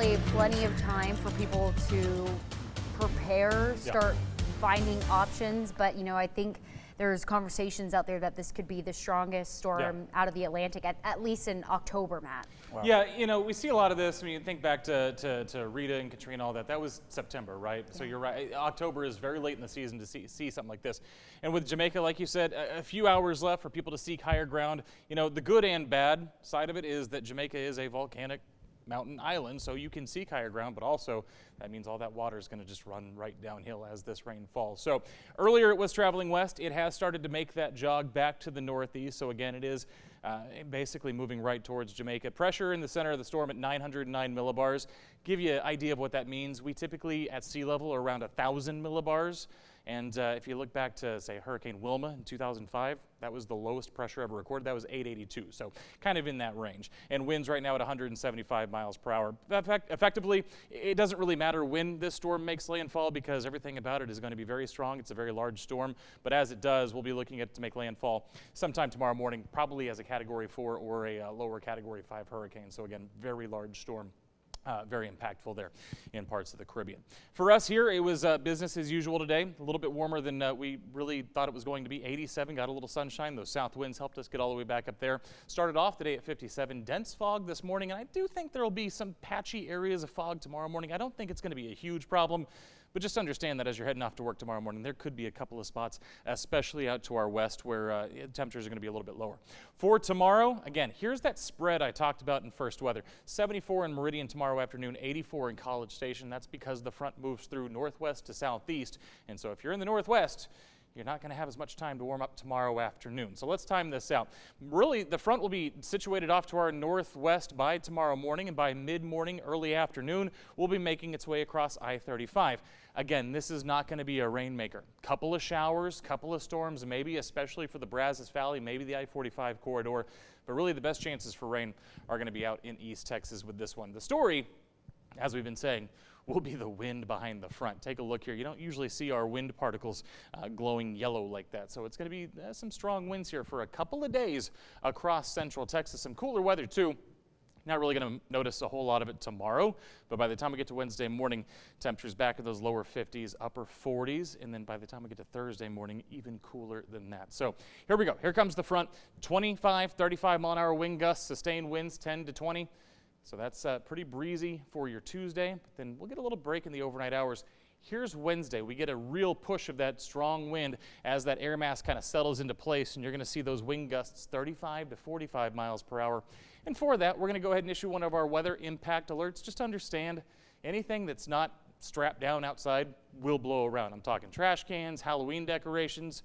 hopefully plenty of time for people to prepare, start finding options. But, you know, I think there's conversations out there that this could be the strongest storm out of the Atlantic, at least in October, Matt. Wow. Yeah, you know, we see a lot of this. I mean, think back to Rita and Katrina, all that. That was September, right? So you're right. October is very late in the season to see something like this. And with Jamaica, like you said, a few hours left for people to seek higher ground. You know, the good and bad side of it is that Jamaica is a volcanic mountain island, so you can seek higher ground, but also that means all that water is going to just run right downhill as this rain falls. So earlier it was traveling west. It has started to make that jog back to the northeast. So again, it is basically moving right towards Jamaica. Pressure in the center of the storm at 909 millibars. Give you an idea of what that means. We typically at sea level are around 1,000 millibars. And if you look back to, say, Hurricane Wilma in 2005, that was the lowest pressure ever recorded. That was 882, so kind of in that range. And winds right now at 175 miles per hour. Effectively, it doesn't really matter when this storm makes landfall because everything about it is going to be very strong. It's a very large storm, but as it does, we'll be looking at it to make landfall sometime tomorrow morning, probably as a Category 4 or a lower Category 5 hurricane. So again, very large storm. Very impactful there in parts of the Caribbean. For us here, it was business as usual today. A little bit warmer than we really thought it was going to be. 87, got a little sunshine. Those south winds helped us get all the way back up there. Started off today at 57. Dense fog this morning, and I do think there will be some patchy areas of fog tomorrow morning. I don't think it's going to be a huge problem. But just understand that as you're heading off to work tomorrow morning, there could be a couple of spots, especially out to our west, where temperatures are going to be a little bit lower. For tomorrow, again, here's that spread I talked about in first weather. 74 in Meridian tomorrow afternoon, 84 in College Station. That's because the front moves through northwest to southeast. And so if you're in the northwest, you're not going to have as much time to warm up tomorrow afternoon. So let's time this out. Really, the front will be situated off to our northwest by tomorrow morning, and by mid-morning, early afternoon, we'll be making its way across I-35. Again, this is not going to be a rainmaker. Couple of showers, couple of storms, maybe especially for the Brazos Valley, maybe the I-45 corridor. But really, the best chances for rain are going to be out in East Texas with this one. The story, as we've been saying, will be the wind behind the front. Take a look here. You don't usually see our wind particles glowing yellow like that. So it's going to be some strong winds here for a couple of days across central Texas. Some cooler weather too. Not really going to notice a whole lot of it tomorrow, but by the time we get to Wednesday morning, temperatures back in those lower 50s, upper 40s, and then by the time we get to Thursday morning, even cooler than that. So here we go. Here comes the front. 25, 35 mile an hour wind gusts, sustained winds 10 to 20. So that's pretty breezy for your Tuesday, but then we'll get a little break in the overnight hours. Here's Wednesday. We get a real push of that strong wind as that air mass kind of settles into place, and you're going to see those wind gusts 35 to 45 miles per hour. And for that, we're going to go ahead and issue one of our weather impact alerts. Just understand, anything that's not strapped down outside will blow around. I'm talking trash cans, Halloween decorations,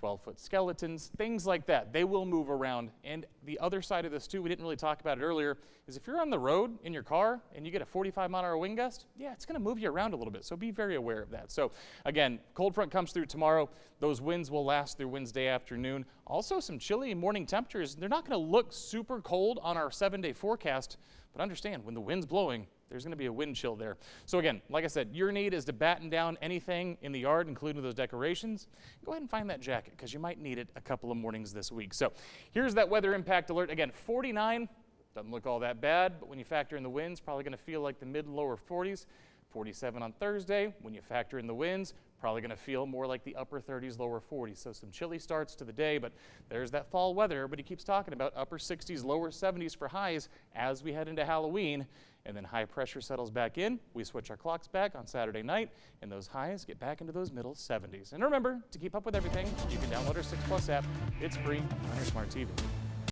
12-foot skeletons, things like that. They will move around. And the other side of this too, we didn't really talk about it earlier, is if you're on the road in your car and you get a 45 mile an hour wind gust, yeah, it's going to move you around a little bit. So be very aware of that. So again, cold front comes through tomorrow. Those winds will last through Wednesday afternoon. Also some chilly morning temperatures. They're not going to look super cold on our 7-day forecast, but understand when the wind's blowing, there's going to be a wind chill there. So again, like I said, your need is to batten down anything in the yard, including those decorations. Go ahead and find that jacket because you might need it a couple of mornings this week. So here's that weather impact alert. Again, 49, doesn't look all that bad, but when you factor in the winds, probably going to feel like the mid-lower 40s. 47 on Thursday. When you factor in the winds, probably going to feel more like the upper 30s, lower 40s. So some chilly starts to the day, but there's that fall weather everybody keeps talking about. Upper 60s, lower 70s for highs as we head into Halloween. And then high pressure settles back in. We switch our clocks back on Saturday night, and those highs get back into those middle 70s. And remember, to keep up with everything, you can download our 6 Plus app. It's free on your smart TV.